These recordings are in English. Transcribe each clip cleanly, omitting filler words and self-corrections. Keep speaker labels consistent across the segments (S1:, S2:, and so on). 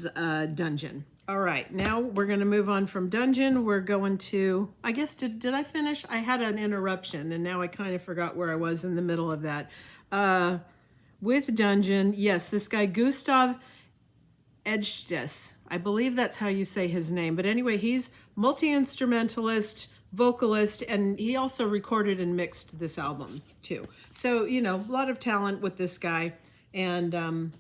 S1: Dungeon. All right, now we're going to move on from Dungeon. We're going to, I guess, did I finish? I had an interruption, and now I kind of forgot where I was in the middle of that. With Dungeon, yes, this guy, Gustav Edgestes. I believe that's how you say his name. But anyway, he's multi-instrumentalist, vocalist, and he also recorded and mixed this album too. So, you know, a lot of talent with this guy, and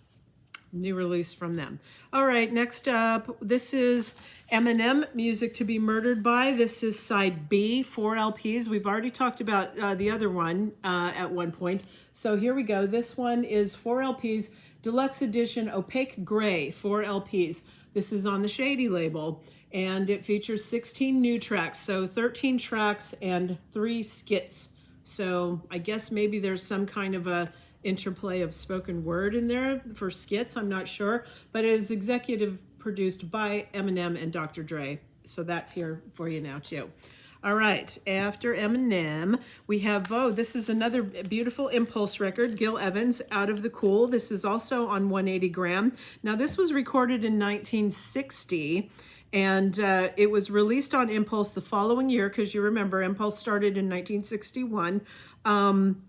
S1: new release from them. All right, next up, this is Eminem, Music to Be Murdered By. This is side B, 4 LPs. We've already talked about the other one at one point. So here we go. This one is 4 LPs, deluxe edition, opaque gray, 4 LPs. This is on the Shady label, and it features 16 new tracks. So 13 tracks and 3 skits. So I guess maybe there's some kind of a interplay of spoken word in there for skits, I'm not sure, but it is executive produced by Eminem and Dr. Dre, so that's here for you now too. All right, after Eminem, we have, this is another beautiful Impulse record, Gil Evans, Out of the Cool. This is also on 180 gram. Now, this was recorded in 1960, and it was released on Impulse the following year, because you remember Impulse started in 1961.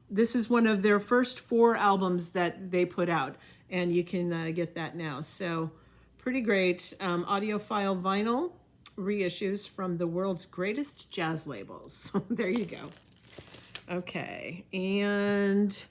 S1: This is one of their first 4 albums that they put out, and you can get that now. So pretty great. Audiophile vinyl reissues from the world's greatest jazz labels. There you go. Okay, and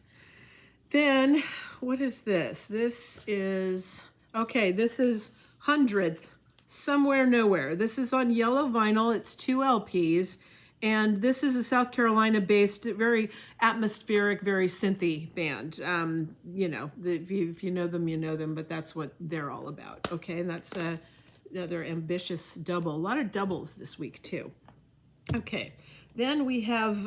S1: then what is this? This is 100th, Somewhere Nowhere. This is on yellow vinyl. It's 2 LPs. And this is a South Carolina-based, very atmospheric, very synthy band. You know, if you know them, you know them, but that's what they're all about. Okay, and that's another ambitious double. A lot of doubles this week, too. Okay, then we have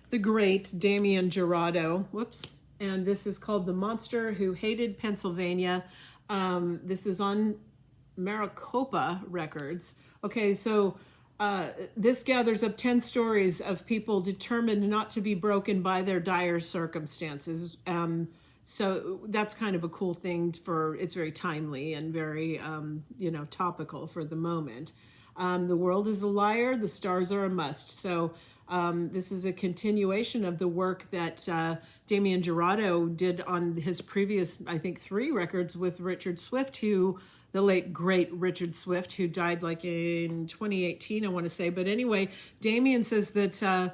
S1: the great Damien Jurado. Whoops. And this is called The Monster Who Hated Pennsylvania. This is on Maricopa Records. Okay, so this gathers up 10 stories of people determined not to be broken by their dire circumstances. So that's kind of a cool thing it's very timely and very, topical for the moment. The world is a liar, the stars are a must. So this is a continuation of the work that Damien Jurado did on his previous, I think, 3 records with Richard Swift, the late, great Richard Swift, who died like in 2018, I want to say. But anyway, Damien says that,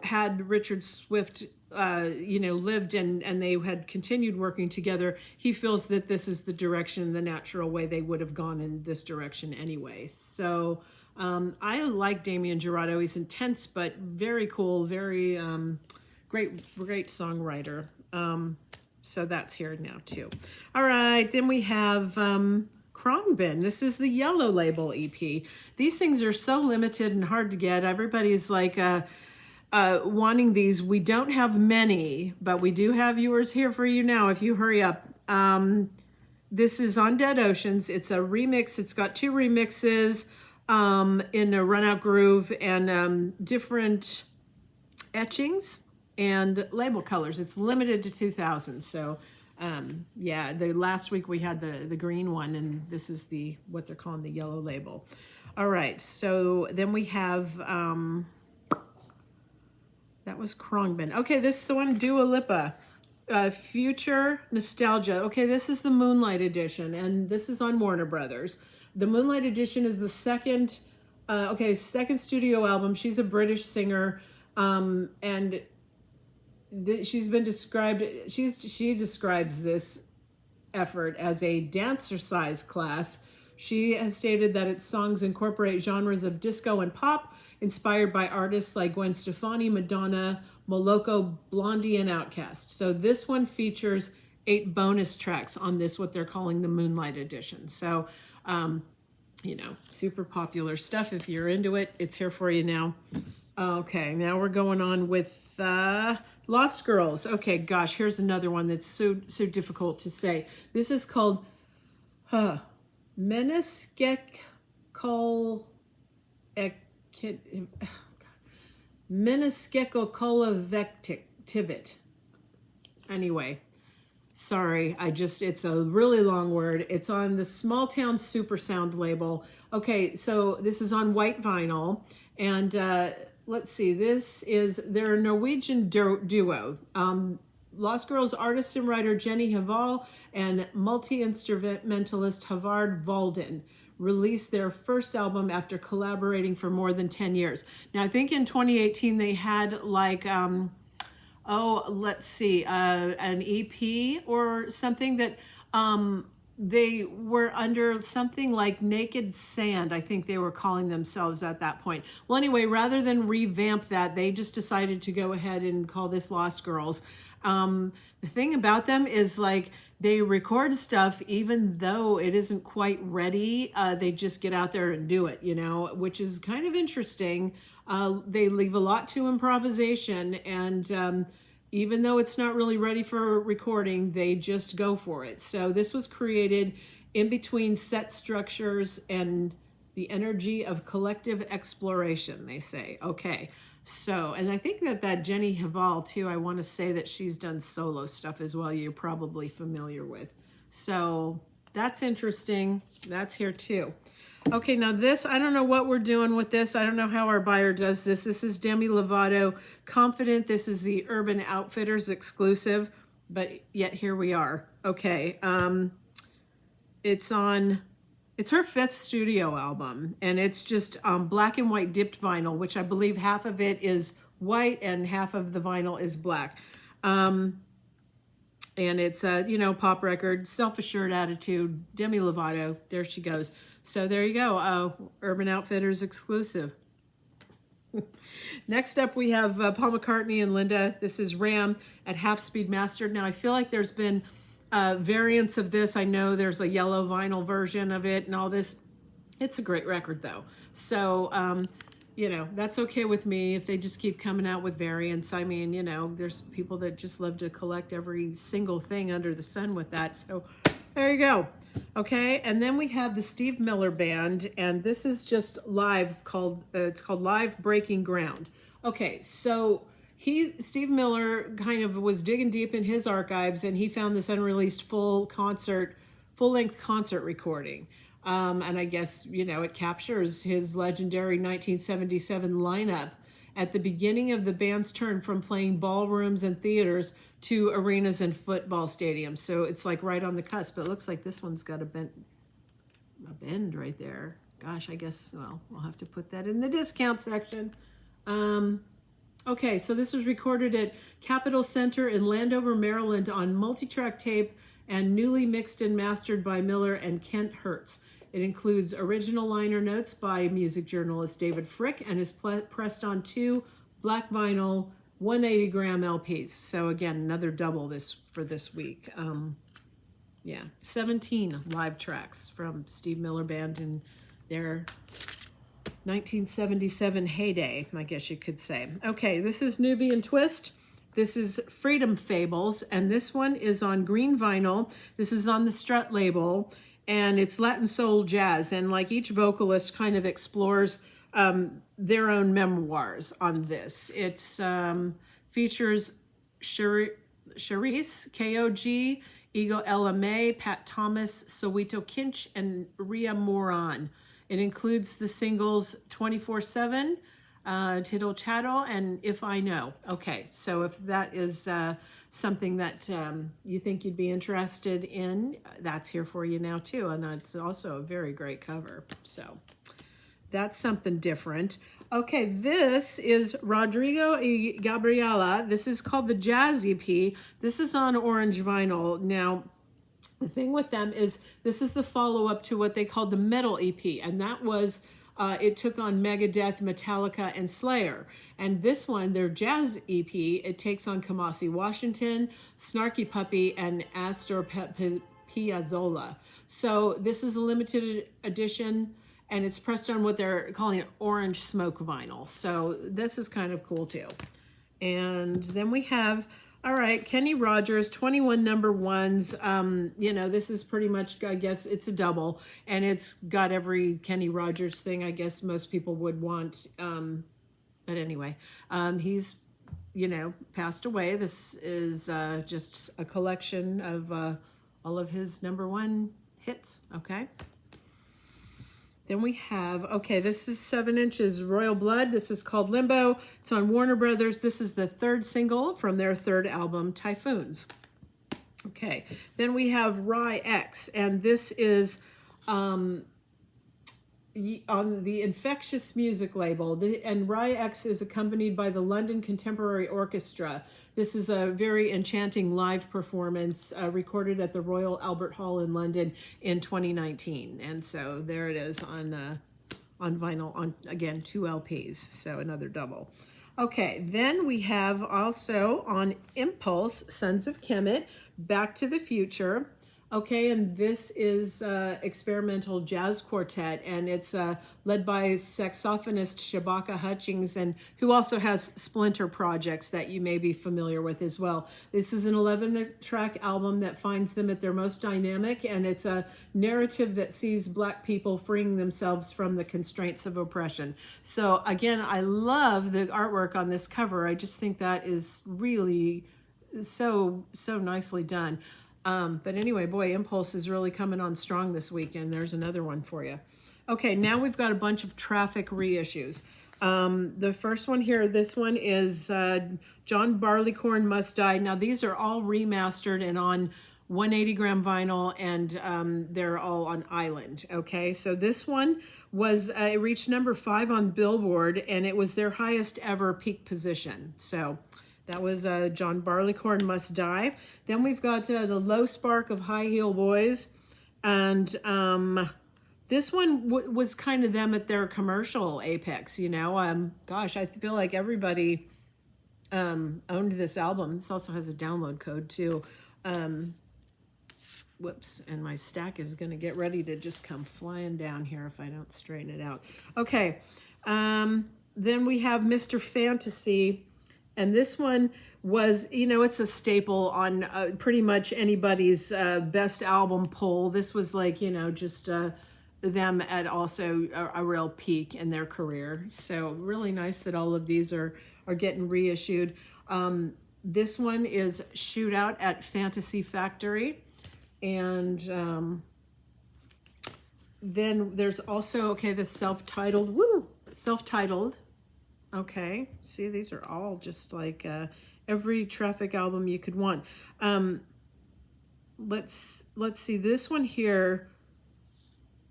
S1: had Richard Swift, lived and they had continued working together, he feels that this is the direction, the natural way they would have gone in this direction anyway. So I like Damien Jurado. He's intense, but very cool, very great songwriter. So that's here now too. All right, then we have Khruangbin. This is the yellow label EP. These things are so limited and hard to get. Everybody's like wanting these. We don't have many, but we do have yours here for you now if you hurry up. This is on Dead Oceans. It's a remix. It's got 2 remixes in a Run Out Groove and different etchings and label colors. It's limited to 2,000. So the last week we had the green one, and this is what they're calling the yellow label. All right, so then we have that was Khruangbin. Okay, this is the one, Dua Lipa, Future Nostalgia. Okay, this is the Moonlight edition, and this is on Warner Brothers. The Moonlight edition is the second studio album. She's a British singer, and she's been described. She describes this effort as a dancercise class. She has stated that its songs incorporate genres of disco and pop, inspired by artists like Gwen Stefani, Madonna, Moloko, Blondie, and Outkast. So this one features 8 bonus tracks on this, what they're calling the Moonlight edition. So, super popular stuff. If you're into it, it's here for you now. Okay, now we're going on with Lost Girls. Okay, gosh, here's another one that's so difficult to say. This is called Meniscecocolativit. Anyway, Sorry, it's a really long word. It's on the Small Town Super Sound label. Okay, so this is on white vinyl. And let's see, they're a Norwegian duo. Lost Girls artist and writer Jenny Haval and multi-instrumentalist Havard Valden released their first album after collaborating for more than 10 years. Now, I think in 2018 they had like, let's see, an EP or something that they were under something like Naked Sand, I think they were calling themselves at that point. Well, anyway, rather than revamp that, they just decided to go ahead and call this Lost Girls. The thing about them is like they record stuff even though it isn't quite ready. They just get out there and do it, which is kind of interesting. They leave a lot to improvisation, and even though it's not really ready for recording, they just go for it. So this was created in between set structures and the energy of collective exploration, they say. Okay, so, and I think that Jenny Haval too, I want to say that she's done solo stuff as well, you're probably familiar with. So that's interesting. That's here too. Okay, now this, I don't know what we're doing with this. I don't know how our buyer does this. This is Demi Lovato, Confident. This is the Urban Outfitters exclusive, but yet here we are. Okay, it's her 5th studio album, and it's just black and white dipped vinyl, which I believe half of it is white and half of the vinyl is black. And it's a, pop record, self-assured attitude, Demi Lovato, there she goes. So there you go, Urban Outfitters exclusive. Next up we have Paul McCartney and Linda. This is Ram at Half Speed Mastered. Now I feel like there's been variants of this. I know there's a yellow vinyl version of it and all this. It's a great record though. So, that's okay with me if they just keep coming out with variants. I mean, there's people that just love to collect every single thing under the sun with that. So there you go. Okay, and then we have the Steve Miller Band, and this is just live it's called Live Breaking Ground. Okay, so Steve Miller kind of was digging deep in his archives, and he found this unreleased full-length concert recording. And I guess, it captures his legendary 1977 lineup at the beginning of the band's turn from playing ballrooms and theaters to arenas and football stadiums. So it's like right on the cusp. But it looks like this one's got a bend right there. Gosh, I guess, well, we'll have to put that in the discount section. Okay, so this was recorded at Capitol Center in Landover, Maryland on multi-track tape and newly mixed and mastered by Miller and Kent Hertz. It includes original liner notes by music journalist David Frick and is pressed on 2 black vinyl 180-gram LPs. So again, another double for this week. 17 live tracks from Steve Miller Band in their 1977 heyday, I guess you could say. Okay, this is Nubian Twist. This is Freedom Fables, and this one is on green vinyl. This is on the Strut label, and it's Latin soul jazz, and like each vocalist kind of explores their own memoirs on this. It's features Charisse, K.O.G., Ego LMA, Pat Thomas, Soweto Kinch, and Ria Moran. It includes the singles 24/7, Tittle Tattle, and If I Know. Okay, so if that is something that you think you'd be interested in, that's here for you now too. And it's also a very great cover. So that's something different. Okay, this is Rodrigo y Gabriela. This is called the Jazz EP. This is on orange vinyl. Now, the thing with them is this is the follow-up to what they called the Metal EP, and that was it took on Megadeth, Metallica, and Slayer. And this one, their Jazz EP, it takes on Kamasi Washington, Snarky Puppy, and Astor Piazzolla. So this is a limited edition, and it's pressed on what they're calling orange smoke vinyl. So this is kind of cool too. And then we have, all right, Kenny Rogers, 21 number ones. This is pretty much, I guess, it's a double, and it's got every Kenny Rogers thing I guess most people would want. But anyway, he's passed away. This is just a collection of all of his #1 hits, okay? Then we have, okay, this is 7 inches Royal Blood. This is called Limbo. It's on Warner Brothers. This is the 3rd single from their 3rd album, Typhoons. Okay, then we have Rye X, and this is on the Infectious Music label. And Rye X is accompanied by the London Contemporary Orchestra. This is a very enchanting live performance recorded at the Royal Albert Hall in London in 2019. And so there it is on vinyl, on, again, 2 LPs, so another double. Okay, then we have also on Impulse, Sons of Kemet, Back to the Future. Okay, and this is experimental jazz quartet, and it's led by saxophonist Shabaka Hutchings, and who also has Splinter projects that you may be familiar with as well. This is an 11-track album that finds them at their most dynamic, and it's a narrative that sees Black people freeing themselves from the constraints of oppression. So again, I love the artwork on this cover. I just think that is really so nicely done. But anyway, boy, Impulse is really coming on strong this weekend. There's another one for you. Okay, now we've got a bunch of Traffic reissues. The first one here, this one is John Barleycorn Must Die. Now, these are all remastered and on 180-gram vinyl, and they're all on Island. Okay, so this one was, it reached #5 on Billboard, and it was their highest ever peak position. So that was John Barleycorn Must Die. Then we've got the Low Spark of High Heel Boys. And this one was kind of them at their commercial apex, Gosh, I feel like everybody owned this album. This also has a download code too. Whoops, and my stack is going to get ready to just come flying down here if I don't straighten it out. Okay, then we have Mr. Fantasy. And this one was, it's a staple on pretty much anybody's best album poll. This was like, just them at also a real peak in their career. So really nice that all of these are getting reissued. This one is Shootout at Fantasy Factory. And then there's also, okay, the self-titled. Okay, see, these are all just like every Traffic album you could want. Let's see, this one here,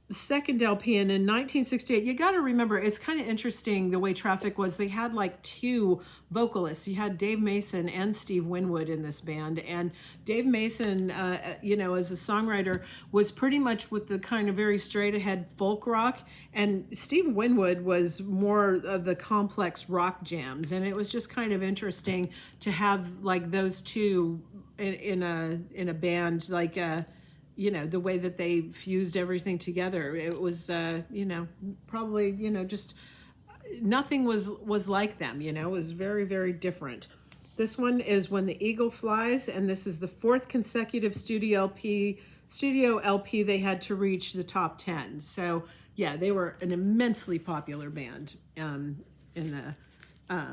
S1: second LP, and in 1968, you got to remember, it's kind of interesting the way Traffic was. They had like 2 vocalists. You had Dave Mason and Steve Winwood in this band, and Dave Mason, as a songwriter, was pretty much with the kind of very straight-ahead folk rock, and Steve Winwood was more of the complex rock jams, and it was just kind of interesting to have like those 2 in a band, like the way that they fused everything together. It was, probably, just nothing was like them, it was very, very different. This one is When the Eagle Flies, and this is the 4th consecutive studio LP they had to reach the top 10. So yeah, they were an immensely popular band in the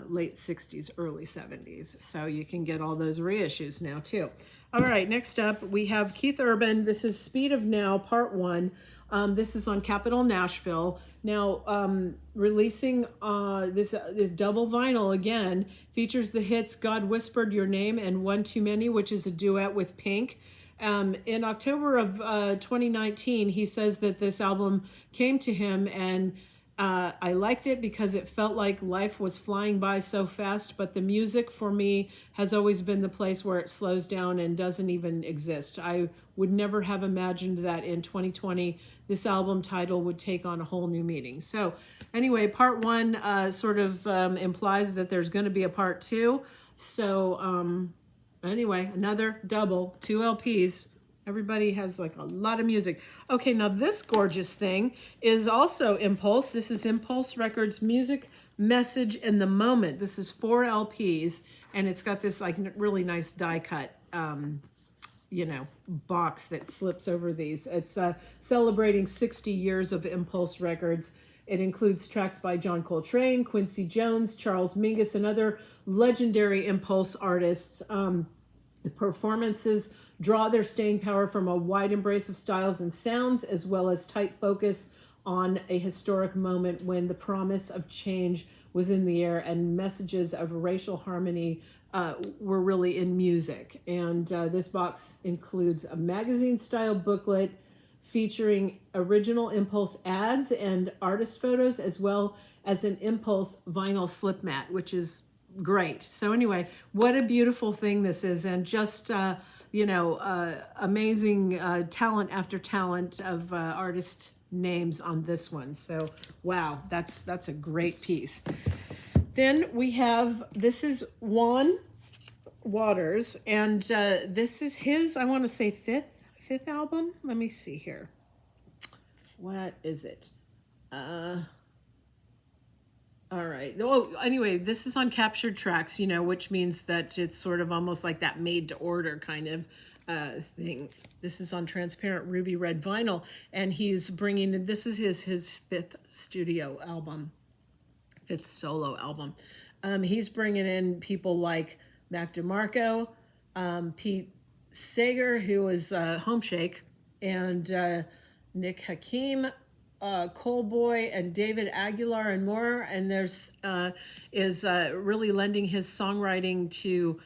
S1: late 60s, early 70s. So you can get all those reissues now too. All right, next up we have Keith Urban. This is Speed of Now, Part 1. This is on Capitol Nashville. Now, releasing this double vinyl again, features the hits God Whispered Your Name and One Too Many, which is a duet with Pink. In October of 2019, he says that this album came to him, and I liked it because it felt like life was flying by so fast, but the music for me has always been the place where it slows down and doesn't even exist. I would never have imagined that in 2020 this album title would take on a whole new meaning. So anyway, Part 1 sort of implies that there's going to be a Part 2. So anyway, another double, 2 LPs. Everybody has like a lot of music. Okay, now this gorgeous thing is also Impulse. This is Impulse Records Music, Message, and the Moment. This is 4 LPs, and it's got this like really nice die cut, box that slips over these. It's celebrating 60 years of Impulse Records. It includes tracks by John Coltrane, Quincy Jones, Charles Mingus, and other legendary Impulse artists. The performances draw their staying power from a wide embrace of styles and sounds, as well as tight focus on a historic moment when the promise of change was in the air and messages of racial harmony were really in music. And this box includes a magazine-style booklet featuring original Impulse ads and artist photos, as well as an Impulse vinyl slip mat, which is great. So anyway, what a beautiful thing this is, and just amazing talent after talent of artist names on this one. So wow, that's a great piece. Then we have, this is Juan Waters, and this is his, I want to say fifth album. Let me see here. What is it? All right. Oh, anyway, this is on captured tracks, which means that it's sort of almost like that made to order kind of thing. This is on transparent ruby red vinyl, and he's bringing, this is his fifth solo album. He's bringing in people like Mac DeMarco, Pete Seeger, who is Home Shake, and Nick Hakim, Cole and David Aguilar, and more. And there's really lending his songwriting to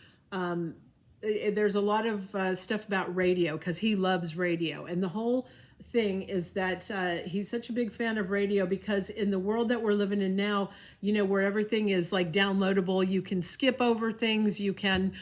S1: there's a lot of stuff about radio, because he loves radio. And the whole thing is that he's such a big fan of radio because in the world that we're living in now, where everything is like downloadable, you can skip over things, you can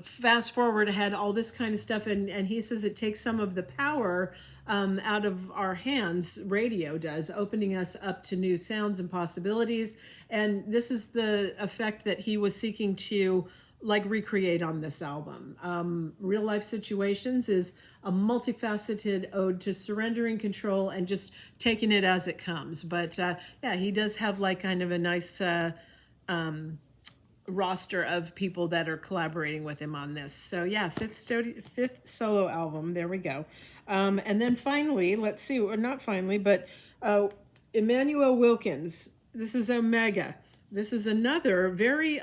S1: fast forward ahead, all this kind of stuff. And he says it takes some of the power out of our hands, radio does, opening us up to new sounds and possibilities. And this is the effect that he was seeking to recreate on this album. Real Life Situations is a multifaceted ode to surrendering control and just taking it as it comes. But yeah, he does have kind of a nice roster of people that are collaborating with him on this. So yeah, fifth solo album. There we go. And then finally, let's see, or not finally, but Emmanuel Wilkins. This is Omega. This is another very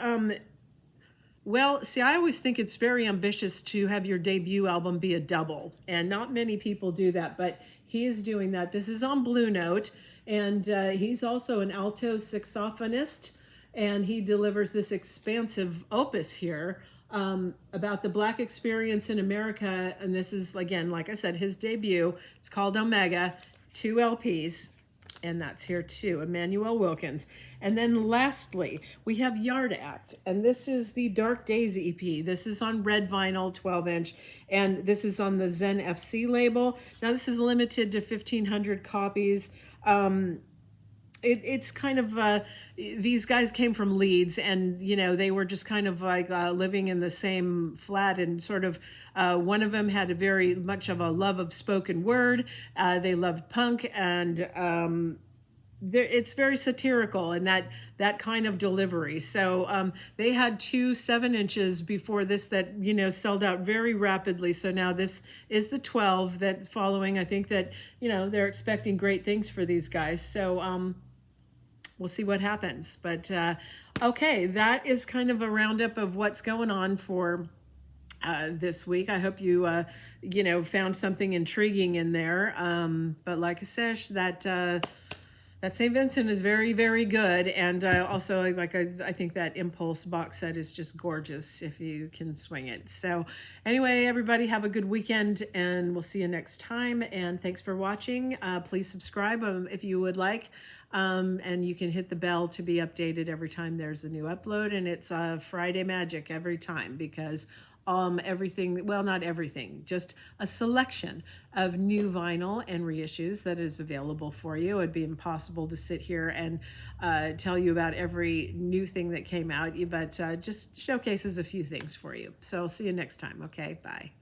S1: well, see, I always think it's very ambitious to have your debut album be a double, and not many people do that, but he is doing that. This is on Blue Note, and he's also an alto saxophonist, and he delivers this expansive opus here about the Black experience in America. And this is, again, like I said, his debut. It's called Omega, 2 LPs. And that's here too, Emmanuel Wilkins. And then lastly, we have Yard Act. And this is the Dark Days EP. This is on red vinyl, 12-inch. And this is on the Zen FC label. Now, this is limited to 1,500 copies. It's kind of, these guys came from Leeds, and, they were just kind of living in the same flat, and sort of one of them had a very much of a love of spoken word. They loved punk, and it's very satirical in that kind of delivery. So they had 2 7-inches before this that, sold out very rapidly. So now this is the 12 that's following. I think that, they're expecting great things for these guys. So we'll see what happens. But okay, that is kind of a roundup of what's going on for this week. I hope you found something intriguing in there. But like I said, that St. Vincent is very, very good. And also, I think that Impulse box set is just gorgeous if you can swing it. So anyway, everybody have a good weekend, and we'll see you next time. And thanks for watching. Please subscribe if you would like. And you can hit the bell to be updated every time there's a new upload. And it's Friday magic every time, because everything, well, not everything, just a selection of new vinyl and reissues that is available for you. It'd be impossible to sit here and tell you about every new thing that came out, but just showcases a few things for you. So I'll see you next time. Okay, bye.